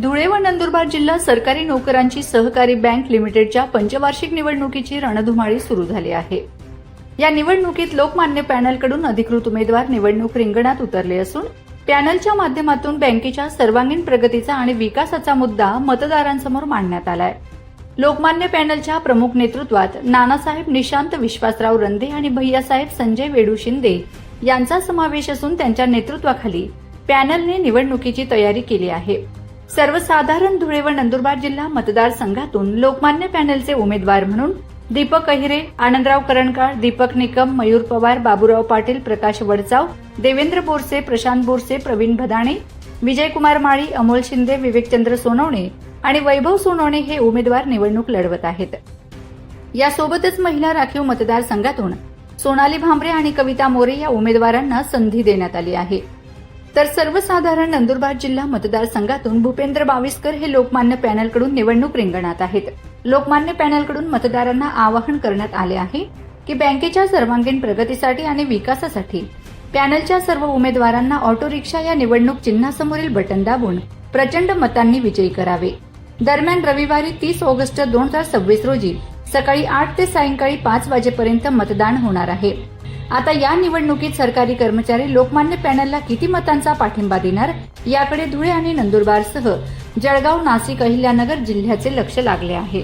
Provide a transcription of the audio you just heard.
धुळे व नंदुरबार जिल्हा सरकारी नोकरांची सहकारी बँक लिमिटेडच्या पंचवार्षिक निवडणुकीची रणधुमाळी सुरू झाली आहे। या निवडणुकीत लोकमान्य पॅनलकडून अधिकृत उमेदवार निवडणूक रिंगणात उतरले असून पॅनलच्या माध्यमातून बँकेच्या सर्वांगीण प्रगतीचा आणि विकासाचा मुद्दा मतदारांसमोर मांडण्यात आलाय। लोकमान्य पॅनलच्या प्रमुख नेतृत्वात नानासाहेब निशांत विश्वासराव रंधे आणि भैयासाहेब संजय वेडू शिंदे यांचा समावेश असून त्यांच्या नेतृत्वाखाली पॅनलने निवडणुकीची तयारी केली आहे। सर्वसाधारण धुळे व नंदुरबार जिल्हा मतदारसंघातून लोकमान्य पॅनलचे उमेदवार म्हणून दीपक अहिरे, आनंदराव करणकार, दीपक निकम, मयूर पवार, बाबूराव पाटील, प्रकाश वडचाव, देवेंद्र बोरसे, प्रशांत बोरसे, प्रवीण भदाणे, विजयकुमार माळी, अमोल शिंदे, विवेकचंद्र सोनवणे आणि वैभव सोनवणे हे उमेदवार निवडणूक लढवत आहेत। यासोबतच महिला राखीव मतदारसंघातून सोनाली भांबरे आणि कविता मोरे या उमेदवारांना संधी देण्यात आली आहे। तर सर्वसाधारण नंदुरबार जिल्हा मतदारसंघातून भूपेंद्र बाविस्कर हे लोकमान्य पॅनलकडून निवडणूक रिंगणात आहेत। लोकमान्य पॅनलकडून मतदारांना आवाहन करण्यात आले आहे की बँकेच्या सर्वांगीण प्रगतीसाठी आणि विकासासाठी पॅनलच्या सर्व उमेदवारांना ऑटो रिक्षा या निवडणूक चिन्हासमोरील बटन दाबून प्रचंड मतांनी विजयी करावे। दरम्यान रविवारी 30 ऑगस्ट 2026 रोजी सकाळी 8 ते सायंकाळी 5 वाजेपर्यंत मतदान होणार आहे। आता या निवडणुकीत सरकारी कर्मचारी लोकमान्य पॅनलला किती मतांचा पाठिंबा देणार याकडे धुळे आणि नंदुरबारसह जळगाव, नाशिक, अहिल्यानगर जिल्ह्याचे लक्ष लागले आहे।